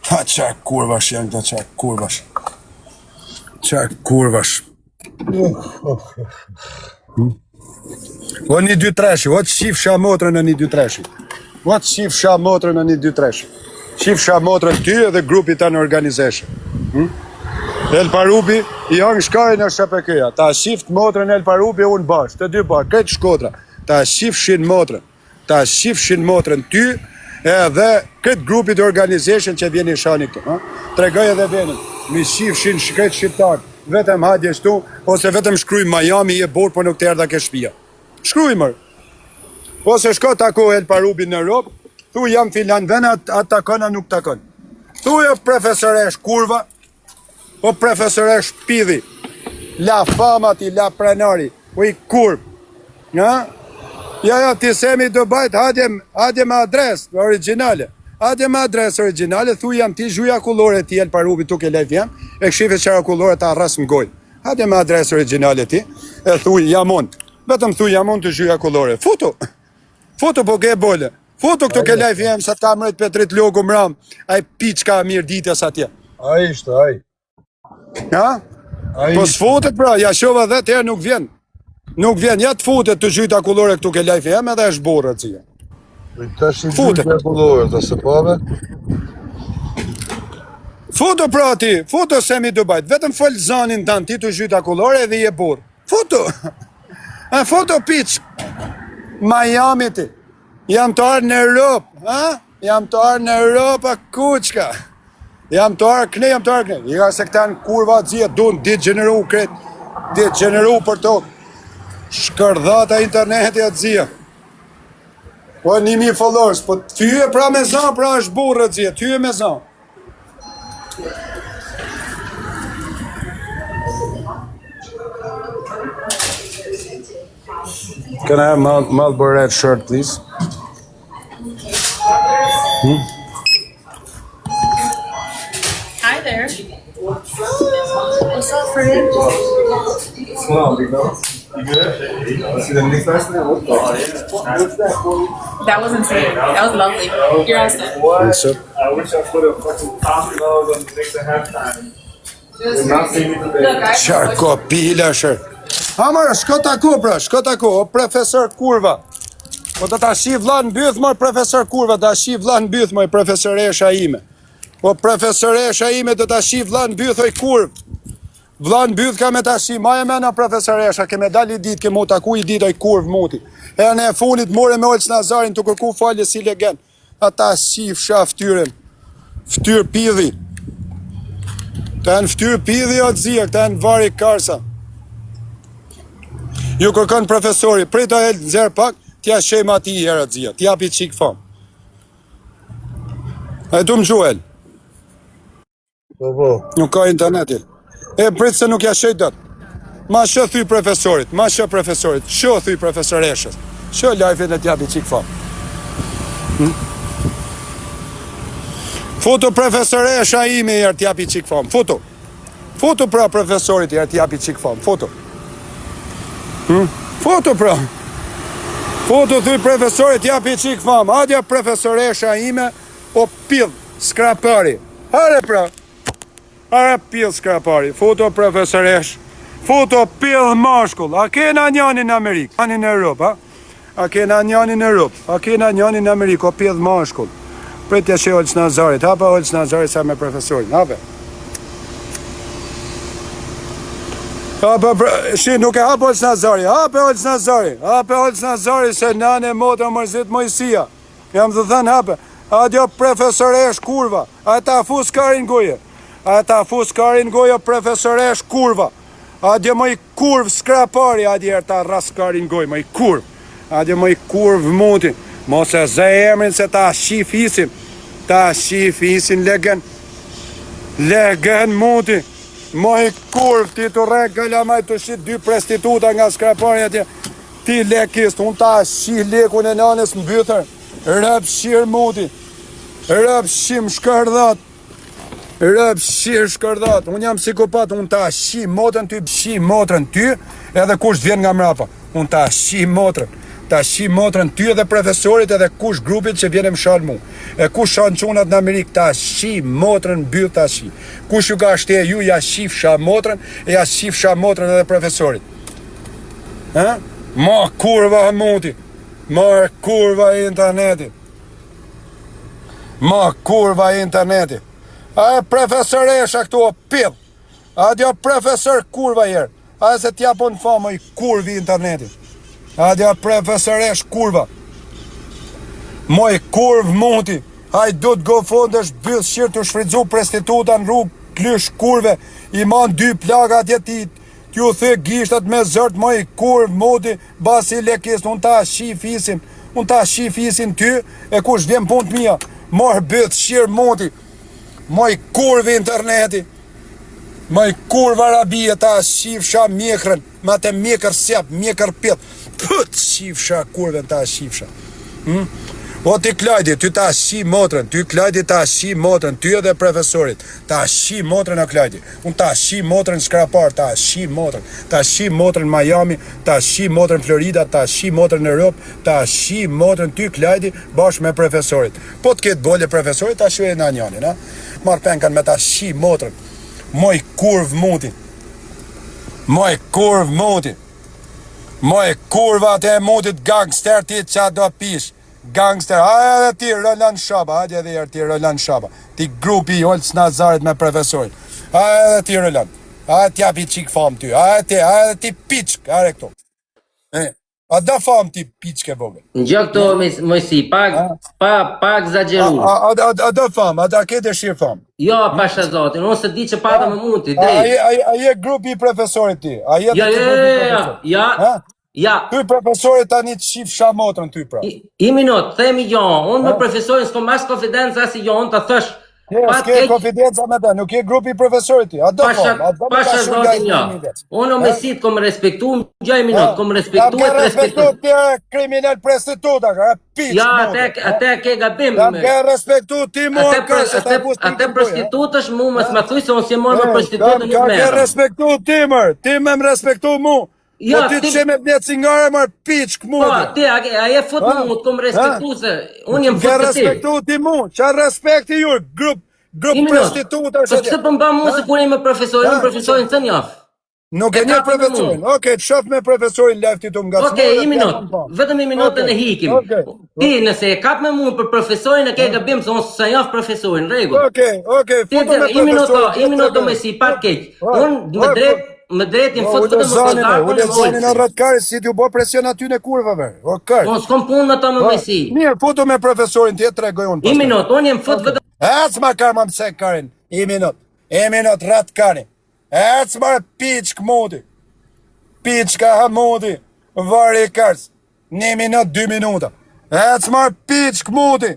Ha çak kurvash janë këto çak kurvash. Çak kurvash. O 1-2-3, o shifsha motrën në 1-2-3. O shifsha motrën në 1-2-3. Shifsha motrën ty edhe grupi ta në organization. El Parubi i hang shkajnë në SHPK-ja. Ta shift motrën El Parubi unë bash, të dy bash, këtë Shkodra. Ta shifshin motrën. Ta shifshin motrën ty edhe këtë grupi të organization që vjeni shani këtu. Tregoj edhe venin. Mi shifshin këtë shqiptar. Vetëm hadje shtu, ose vetëm shkruj Miami je borë, po nuk të erdha ke shpia. Shkruj mërë. Ose shko tako El Parubi në Europë, thu jam filan vena, atë takon, a nuk takon. Thu e profesoresh kurva, o profesoresh pidhi, la famati, la prenari, o i kurv. Ja, ti semi do bajt, hadje me adres originale. Hadje me adres originale, thu jam ti zhuja kullore ti El Parubi tuk e lejf jam, e kshife qara kullore ta arras më gojnë. Hadje me adres originale ti, e thu jam unë. Vetëm thu jam unë të zhuja kullore. Foto po ke bole. Foto këtu ke live jam sa ta mërët Petrit logo mram, ai piç ka mirë ditës atje. Ai ishte, ai. Ha? Po s'fotet pra, ja shova dhe të nuk vjen. Nuk vjen, ja të fotet të zhyta kullore këtu ke live jam edhe është borë atësia. Fotet. Kullore, të se pave. Foto pra ti, foto Semi do bajt, vetëm fol zanin tanë ti të zhyta kullore edhe je borë. Foto. Foto piç. Miami ti. Jam të arë në Europë, ha? Jam të arë në Europë, kuçka. Jam të arë këne. Ika se këta në kurva dzia, dun, ditë gjeneru për to. Shkërdhata interneti atë dzia. Po 1000 followers, po tyje pra me zan, pra është burë dzia, tyje me zan. Can I have Marlboro red shirt, please? Hi there. What's up, Freddie? Well, you know, you good? See the next last night? That was insane. That was lovely. You're awesome. What? I wish I put a fucking coffee nose on the next halftime. Did not see me today. Look, Qarko, pila shër. Amar, shko tako, o profesor kurva. Po të ta shi vlan byth moj profesor kurva, ta shi vlan byth moj profesoresha ime. Po profesoresha ime të ta shi vlan byth oj kurv. Vlan byth ka me ta shi, ma e mena profesoresha, ke me dali dit, ke mu taku i dit oj kurv muti. E në e funit more me Olç Nazarin të kërku falje si legend. Ata shi fsha ftyren. Ftyr pidhi. Ta në ftyr pidhi o të zia, ta në vari karsa. Ju kërkon profesori, prita e nxerë pak, t'ja shema ti i herë t'zia, t'ja pi qik fam. E du më gjuhel. Nuk ka internetin. E pritë se nuk ja shej dot. Ma shë thy profesorit, shë thy profesoreshës. Shë lajfin e t'ja pi qik fam. Foto profesoresha ime herë t'japi qik fam. Foto. Foto pra profesorit herë t'japi qik fam. Foto. Foto pra. Foto thuj profesorit t'japi qik fam. Adja profesoresha ime o pill skrapari. Hare pra. Hare pill skrapari. Foto profesoresh. Foto pill mashkull. A kena njani në Amerikë? Njani në Europë, a? A kena njani në Europë? A kena njani në Amerikë? O pill mashkull. Pretja që Olç Nazarit. Hapa Olç Nazarit sa me profesorin. Hape. Shi, nuk e hapë Olç Nazari. Hape Olç Nazari. Hape Olç Nazari se nane motra mërzit Mojësia. Jam të thënë hape. Adjo profesoresh kurva. A ta fus karin goje. A ta fus karin goje profesoresh kurva. Adjo më i kurv skrapari. Adjo ta ras karin goje. Më i kurv. Adjo më i kurv muti. Mos e zë emrin se ta shifisin. Ta shifisin legen. Legen muti. Mo i kurv ti të regëlla maj të shit 2 prostituta nga skrapari atje. Ti lekist, unë ta shi lekun e nanës mbythër. Rëp shirë muti. Rëp shim shkërdhat. Rëp shirë shkërdhat. Unë jam psikopat, unë ta shi motrën ty, shi motrën ty, edhe kush vjen nga mrapa. Unë ta shi motrën. Ta shi motrën ty edhe profesorit edhe kush grupit që vjen e më shalë mu. E kush shanë qunat në Amerikë, ta shi motrën byth ta shi. Kush ju ka shte ju, ja shifsha motrën, e ja shifsha motrën edhe profesorit. Ha? Ma kurva muti. Ma kurva interneti. Ma kurva interneti. A profesoresha këtu o pill. A djo profesor kurva jerë. A se t'ja po në famë i kurvi interneti. A djo profesoresh kurva. Moj kurv muti. A i du t'go fondesh bëth shirë të shfridzu prostituta në rrugë, klysh kurve. I man 2 plaga atje ti. T'ju thë gishtat me zërt, moj kurv muti. Basi lekist, unë ta shi fisin. Unë ta shi fisin ty. E kush vjen punë të mija. Mor bëth shirë muti. Moj kurv interneti. Moj kurv arabie ta shifsha mjekrën. Ma te mjekër sjap, mjekër pjët. Pët shifsha kurven ta shifsha. O ti Klajdi, ty ta shi motrën. Ty Klajdi ta shi motrën. Ty edhe profesorit. Ta shi motrën o Klajdi. Unë ta shi motrën skrapar. Ta shi motrën. Ta shi motrën Miami. Ta shi motrën Florida. Ta shi motrën Europë. Ta shi motrën ty Klajdi bashkë me profesorit. Po t'ket bole profesorit, ta shuaj në anjanin, ha? Marë penkan me ta shi motrën. Moj kurv muti. Moj kurv muti. Moj kurvat e mutit gangster ti qa do pish. Gangster, a edhe ti Roland Shaba, hajde edhe ti Roland Shaba. Ti grupi Olç Nazarit me profesorin. A edhe ti Roland. A t'japi qik fam ty. A edhe ti piçk, are këto. A da fam ti piçke vogël. Në gjë këto Mojësi, pa exageru. A da fam, a da ke dëshirë fam. Jo, pasha zotin, unë se di që pata me muti, drejt. A je grupi i profesorit ti? A je grupi i profesorit? Ja. Ty profesorit tani të shifsha motrën ty pra. I minut, themi jo, unë me profesorin s'kom mas konfidenca si jo, unë të thësh. S'ke konfidenca me ta, nuk je grupi i profesorit ti. Pasha zotin jo. Unë o mesit kom respektu, në gjaj minut, kom respektu e të respektu. Ti e kriminal prostituta, piç. Ja, ate ke gabim. Jam ke respektu ti mu Ate prostitutësh mu më s'ma thuj se unë si morë me prostitutën një Ka merë. ke respektu ti mër, ti me më respektu mu. Ja, ti që me vjetë cingare mërë piçk mu. Po, ti, a je fut mu, të kom respektu se unë jem fut Ke të ti. respektu ti mu, qa respekti ju, grup prostituta. Po pëse pëmba mu se kur e me profesorin, unë profesorin të njaf. Nuk e një profesorin, oke, të shof me profesorin lefti të nga të Oke, i minut, vetëm i minutën e hikim. Ti, nëse e kap me mu për profesorin, e ke gabim se unë së njaf profesorin, regull. Oke, foto me profesorin. I minuto me si, pat keq. Unë me drejtin fut të më kontakë. Ule zonin në rëtkari, si t'ju bo presion aty në kurvave. Unë s'kom punë në ta me mesi. Mirë, foto me profesorin, ti e tregoj unë. I minut, unë jem fut vetëm. Ec ma karma mëse karin, i minut rëtkari. Ec ma piçk modi. Piçka ha modi. Vari kars. 1 minut, 2 minuta. Ec ma piçk modi.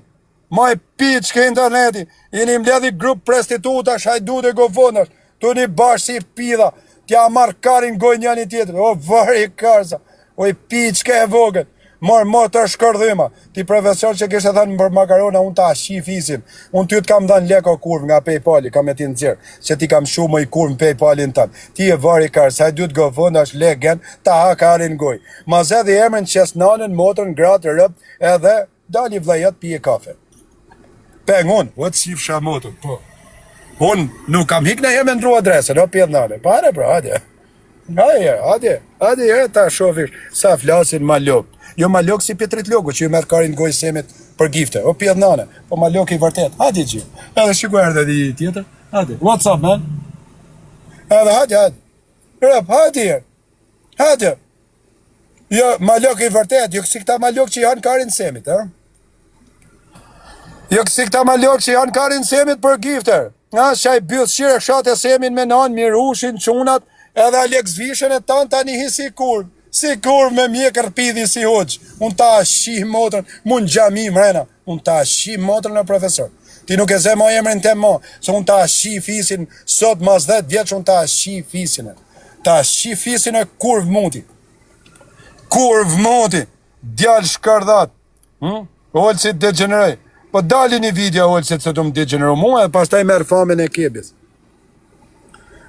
Maj piçk interneti. I një mledhi grup prostituta, shajdu dhe gofonash. Tu një bashkë si pidha. T'ja marrë karin goj njani tjetër. O, vari karza. O, i piçke e vogët. Mor të shkërdhyma. Ti profesor që kishte thënë për makarona, unë ta shi fisin. Unë ty të kam dhënë leko kurv nga PayPal-i, kam e ti nxjerr, që ti kam shumë i kurv në PayPal-in tënë. Ti e vari kar, sa dy të gofund është legen, ta ha karin goj. Ma zedhi emrin qes nanën, motrën, gratë, rëp, edhe dali vllajat pije kafe. Pengun, o të shifsha motën, po. Unë nuk kam hik në jeme ndru adresën, o pjedh nane. Pare, pra, hadi, ta shofish, sa flasin malok. Jo malok si Pietrit Logu, që ju merë karin goj semit për gifte. O pjedh nane, po malok i vërtet. Hadi gjë. Edhe shikuar edhe di tjetër. Hadi, what's up, man? Edhe hadi. Rëp, hadi. Jo, malok i vërtet, jo kësi këta malok që janë karin semit, ha? Jo kësi këta malok që janë karin semit për gifter. Nga shaj bëth shire shatë e semin me nanë, mirushin, qunat, edhe Alex Vishën e tanë tani hisi kurv. Si kurv me mjekër pidhi si hoqë. Unë ta shih motrën, mund gjami mrena. Unë ta shih motrën në profesor. Ti nuk e ze ma emrin te ma, se unë ta shih fisin, sot mas 10 vjeç unë ta shih fisin e. Ta shih fisin e kurv muti. Kurv muti. Djallë shkardhat. Olësit degenerej. Po dali një video olësit se të më degeneru mua e pas taj merë famin e kebis.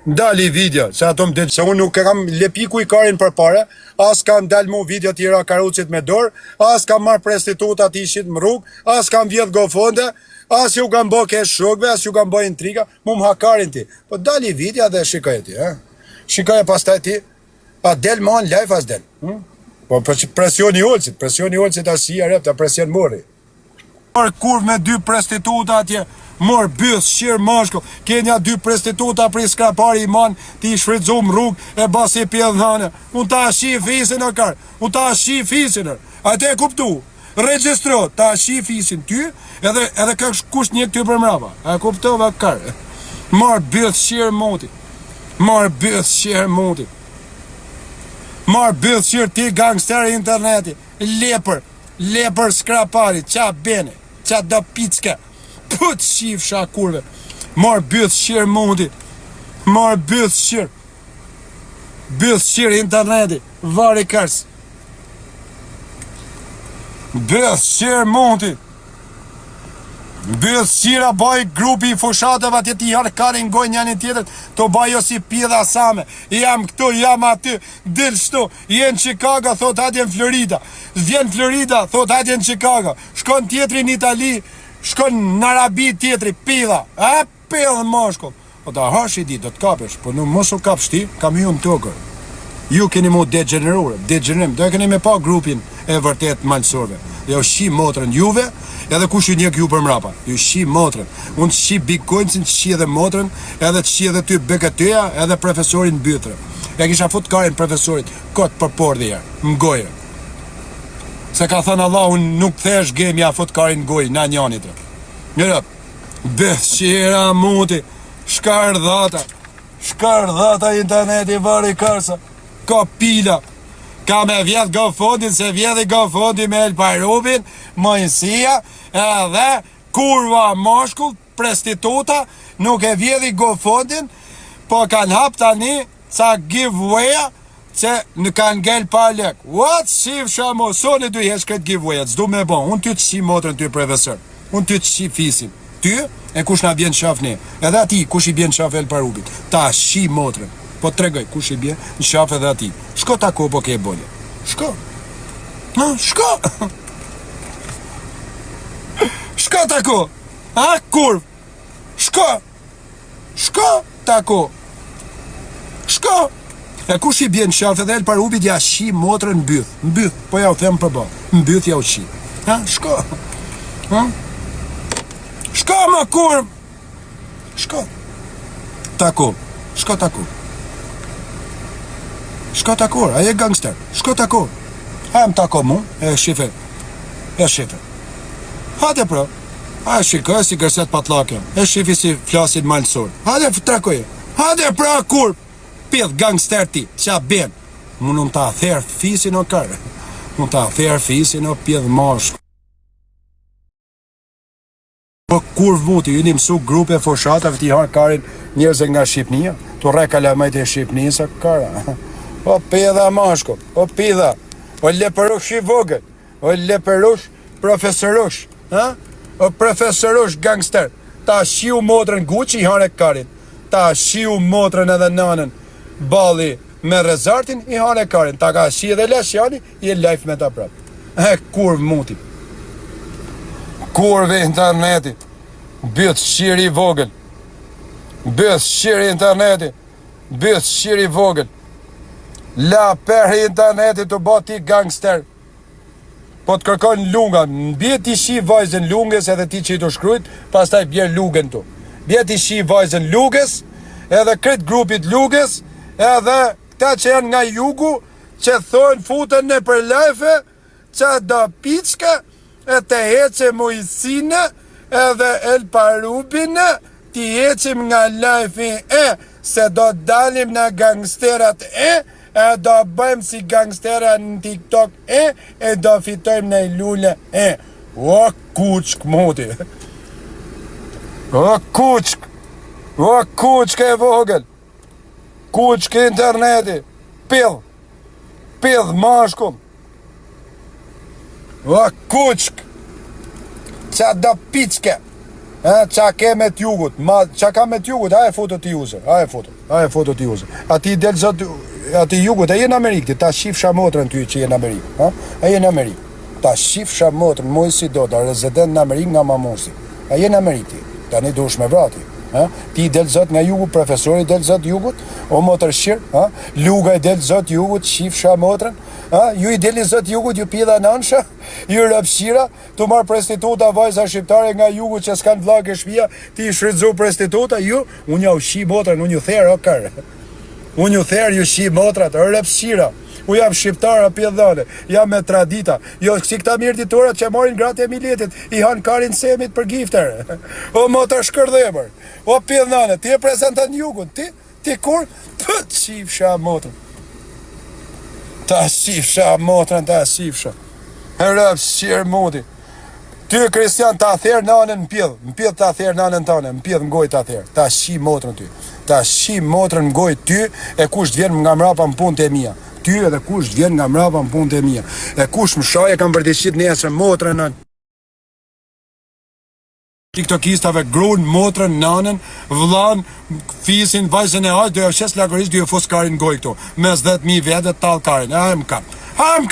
Dali video, se ato më degeneru, se unë nuk kam lepiku i karin për pare, as kam dal mu video tjera karucit me dorë, as kam marrë prestitutat ishit më rrugë, as kam vjedh gofonde, as ju kam bo kesh shokve, as ju kam bo intriga, mu më hakarin ti. Po dali video dhe shikaj ti, shikaj pas taj ti, a del ma në live as del. Po presioni olësit asia rep, ta presion mori. Mor kurv me 2 prestituta atje, mor bëth, shirë mashko, kenja 2 prestituta pri skrapari i man, ti shfridzum rrug e basi pjedh dhane. Unë ta shi fisin o kar, unë ta shi fisin o. A te kuptu, registro, ta shi fisin ty, edhe kush një këty për mrava. A kuptu vë kar. Mor bëth, shirë moti. Mor bëth, shirë moti. Mor bëth, shirë ti gangster interneti. Lepër skrapari, qa bene, qa do picka, put shif shakurve, marë bëth shirë mundi, marë bëth shirë interneti, vari kërs, bëth shirë mundi, bëth shira baj grupi i fushatëve atje ti jarë karin goj njani tjetër, të bajo si pjedha same, jam këtu, jam aty, dil shtu, jenë Chicago, thot atje në Florida, vjen Florida, thot atje në Chicago, shkon tjetri në Itali, shkon në Arabi tjetri, pjedha, pjedha mashkull, po ta hash i di, do të kapesh, po në mos u kap shti, kam ju në tokër, ju keni mu degenerim, do e keni me pa grupin e vërtet malsorve, jo shi motrën juve, edhe kush ju njek ju për mrapa, ju shi motrën, unë të shi Big Coinsin, të shi edhe motrën, edhe të shi edhe ty BKT-a, edhe profesorin bytre. E kisha fut karin profesorit, kot për por dhe jarë, më gojë. Se ka thënë Allah, unë nuk thesh gemja fut karin gojë, na njanit. Njërë, bëth shira muti, shkardhata interneti vari kërsa, ka pila, ka me vjedh gofondin, se vjedhi gofondin me El Pajrubin, mëjësia, edhe kurva mashkull, prestituta, nuk e vjedhi gofondin, po kanë hap tani, ca giveaway-a, që në kanë gel pa lek. What? Shif shamo, soni du jesh këtë giveaway-a, s'du me bon, unë ty të shi motrën ty profesor, unë ty të shi fisin, ty, e kush na bjen shaf ne, edhe ati, kush i bjen shaf El Pajrubit, ta shi motrën. Po të tregoj, kush i bje, në shaf edhe ati. Shko tako po ke bolje. Shko. Shko. Shko tako. Kurv. Shko. Shko tako. Shko. E kush i bje në shaf edhe El Pajrubit ja shi motrën në byth. Në byth, po ja u them për ba. Në byth ja u shi. Shko. Shko më kurv. Shko. Tako. Shko tako. Shko takor, a je gangster, shko takor. A më tako mu, e shife. Hade pro, a shikoj si gërset patlake, e shifi si flasin malsor. Hade trakoje, hade pra kur, pjedh gangster ti, qa ben. Mu nuk ta therë fisin o kare, nuk ta therë fisin o pjedh mashk. Po kur vmuti, ju një mësu grupe foshatave ti harë karin njerëzë nga Shqipnia, të reka lamajt e Shqipnisë, kara. O pidha mashko, o pidha, o lepëru shi vogët, o leperush, profesorush, ha? O profesorush gangster. Ta shiu motrën Gucci i hane karin. Ta shiu motrën edhe nanën balli me rezartin i hane karin. Ta ka shi edhe lashjani i e life me ta prap. Kurv muti. Kurve interneti. Bëth shiri i vogël. Bëth shiri interneti. Bëth shiri i vogël. La perhi interneti të bati gangster. Po të kërkon lunga, bje ti shi vajzën lungës edhe ti që i të shkrujt, pas taj bjerë lugën tu. Bje ti shi vajzën lugës, edhe këtë grupit lugës, edhe këta që janë nga jugu, që thonë futën në për lajfe, që do pichka, e të heqe mujësine, edhe el parubine, ti heqim nga lajfi se do dalim nga gangsterat e do bëjmë si gangstera në TikTok e do fitojmë në lule o kuçk moti o kuçk e vogël kuçk interneti pidh mashkull o kuçk qa do piçke qa ke me t'jugut qa ka me t'jugut a e foto t'i uzer ati del zot ati jugut, a jenë Amerikë, ta shifsha motrën ty që jenë Amerikë, a jenë Amerikë, ta shifsha motrën, mojë si do, ta rezident në Amerikë nga mamosi, a jenë Amerikë, ta një dush me vrati, ti del zot nga jugut, profesori del zot jugut, o motër shirë, luga i del zot jugut, shifsha motrën, ju i deli zot jugut, ju pida nansha, ju rëpshira, tu marë prostituta vajza shqiptare nga jugut që s'kan vlak e shpia, ti shfridzu prostituta, ju, unë ja u shi motrën, unë ju therë, o kërë. Unë ju therë ju shi motrat, rëpshira, u jam shqiptara pjedhane, jam me tradita, jo si këta mirë ditorat që morin gratë e miletit, i han karin semit për gifter, o motra shkërdhemër, o pjedhane, ti e prezentan jugun, ti kur, të shifsha motrat, ta shifsha, rëpshirë moti, ty Kristian ta therë nanën në pjedh ta therë nanën tane, në pjedh në goj ta therë, ta shi motrën ty. Ta shi motrën në goj ty e kush t'vjen nga mrapa në punë të mija. Ty edhe kush t'vjen nga mrapa në punë të mija. E kush më shaj e kam përdishit nesër motrën në tiktokistave grun, motrën, nanën, vlan, fisin, vajzën e aq, do e fshes lagorisht, do e fos karin në goj këto. Mes 10.000 vedet tal karin. A e më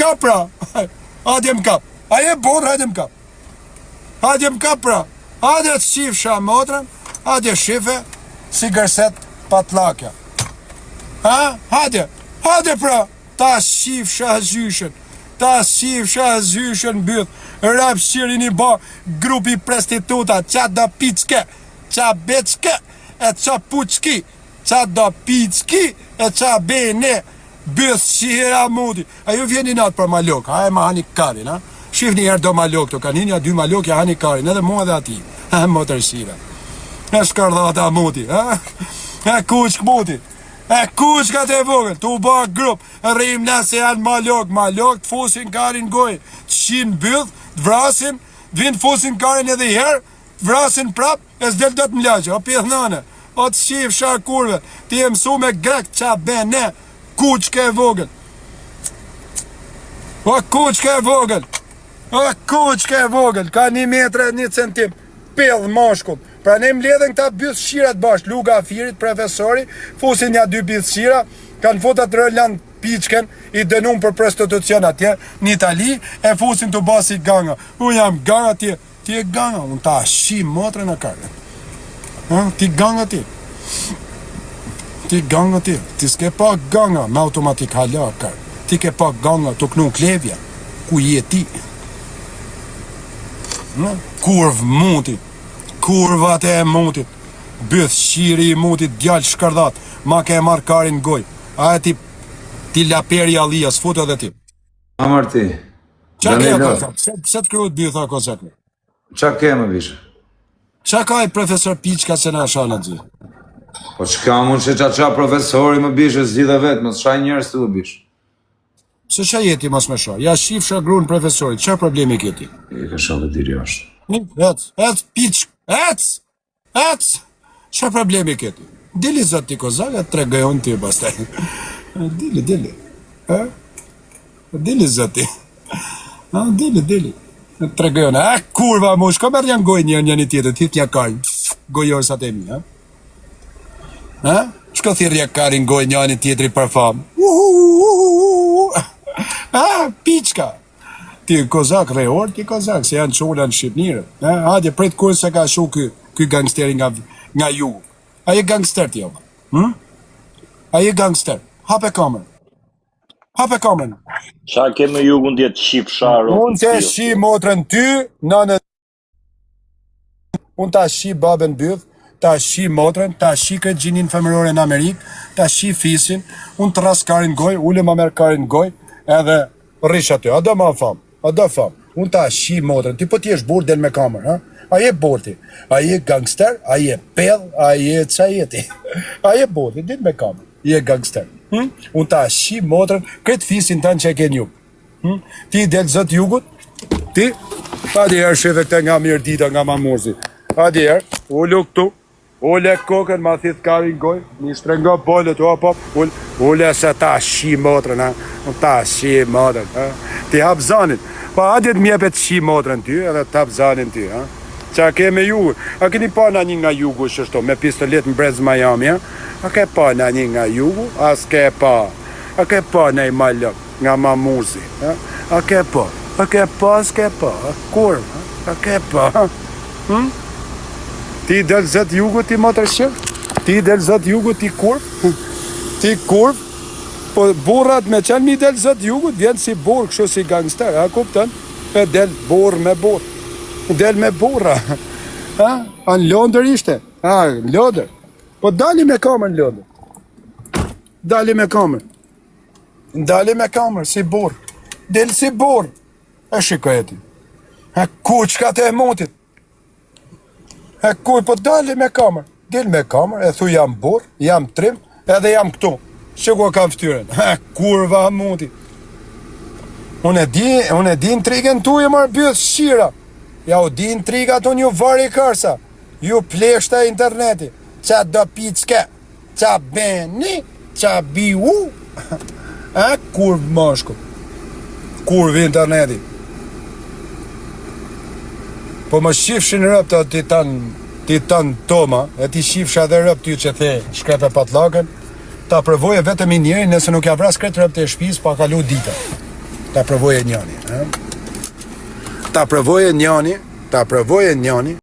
kap pra. Adje më kap. A e bodrë, adje më kap. Adje më kap pra. Adje të shifsha motrën, adje shife, si gërset patlakja. Hajde pra, ta shifsha zyshën, byth, rap shirin i ba grupi prostituta, qa do picke, qa becke, e qa puçki, qa do picki, e qa bene, byth shira mudi. A ju vjeni natë për malok, a e ma hani karin, shif një herë do malok, të kanë hinja 2 malok, ja hani karin, edhe mua dhe ati, motër shira. E shkardhata muti, e kuçk muti, e kuçkat e vogël, tu ba grup, rrim nëse janë malok, të fusin karin goj, të shinë bëdh, të vrasin, të vinë të fusin karin edhe i herë, të vrasin prap, e s'del do të mlaqë, o pjethnane, o të shifsha kurve, ti e mësu me grek qa bene, kuçk e vogël, o kuçk e vogël, ka 1 metre 1 centim, pjedh mashkull. Pra ne mbledhen këta byth shirat bashkë, luga afirit, profesori, fusin ja 2 byth shira, kanë fotat rëllan piçken, i dënum për prostitucion atje, në Itali, e fusin të basi ganga. Unë jam ganga ti e ganga, unë ta shim motrën e karë. Ti ganga ti. Ti s'ke pa ganga, me automatik hala karë. Ti ke pa ganga të knu klevja, ku je ti. Kurv muti. Kurvat e mutit, byth shiri i mutit, djallë shkardat, ma ke marrë karin goj. A e ti laperi alijas, futo dhe ti. Amar ti. Qa ke e kërë? Se të kryut byth ako zekme? Qa ke më bishë? Qa ka e profesor Piçka se na shanë të gjithë? Po qka mund që qa profesori më bishë, zgjidhe vetë, më shaj njerës të bishë. Se qa jeti mas me shaj? Ja shifsha grunë profesorit, qa problemi keti? I ka shave diri ashtë. Ec, Piçk. Ec! Qa problemi këti? Dili zot t'i kozaka, të tregajon t'i pastaj. Dili. Dili zot t'i. Ha, dili. Tregojnë, kurva mu, shko merr janë gojë njëri tjetër, ti t'ja kajnë. Gojorsat e mi, ha? Ha? Shko thirrja karin gojë njëri tjetri për famë. Ha, piçka. Ti kozak reor, ti kozak, se janë qola në Shqipnirë. Hadje, pret kur se ka shu ky gangsteri nga jugu. A je gangster ti, oba? A je gangster? Hape kamerën. Qa ke me jugun djetë shqip sharo? Unë të shi motrën ty, nënë... Unë ta shi babën byth, ta shi motrën, ta shi këtë gjinin femërore në Amerikë, ta shi fisin, unë të ras karin goj, ule ma merë karin goj, edhe rish aty, a do ma famë. Unë ta shi motrën, ti po ti esh burë del me kamerë, ha? A je borti, a je gangster, a je pedh, a je qa jeti. A je borti, dit me kamerë, je gangster. Unë ta shi motrën, këtë fisin tanë që e ke njukë. Ti del zët jugut, ti, adi herë shefe këte nga mirë dita nga ma murzi. Adi herë, ullu këtu, ule kokën, ma thith karin goj, një shtrengo bollet, ule se ta shi motrën, ha, ta shi motrën, ha, ti hap zanin, pa adit mjepet shi motrën ty, edhe të hap zanin ty, ha, qa ke me jugu, a keni pa në një nga jugu shështo, me pistolet në brez Miami, ha, a ke pa në një nga jugu, a s'ke pa, a ke pa në i malok, nga ma murzi, ha, a ke pa, s'ke pa, kur, a ke pa, Ti del zët jugu ti motër shqip? Ti del zët jugu ti kurv? Ti kurv? Po burrat me qenë mi del zët jugu, vjen si burr, kështu si gangster, a kupton? E del burr me burr. Del me burra. Ha? A në Londër ishte? Ha, në Londër. Po dali me kamer në Londër. Dali me kamer, si burr. Del si burr. E shikoj ti. Ha, kuçkat e motit. E kuj, po dali me kamer, del me kamer, e thu jam burr, jam trim, edhe jam këtu, shiko kam ftyren, kurva mundi. Unë e di intrigën tu e marrë bjëth shira, ja u di intrigat unë ju vari kërsa, ju pleshta interneti, qa do picke, qa beni, qa biu, kurv mashku, kurv interneti. Po më shifshin rëp të ti tanë toma, e ti shifsha dhe rëp ty që the shkrepe patlakën, ta përvoje vetëm i njëri, nëse nuk ja vras kretë rëp të e shpis, pa kalu dita. Ta përvoje njani.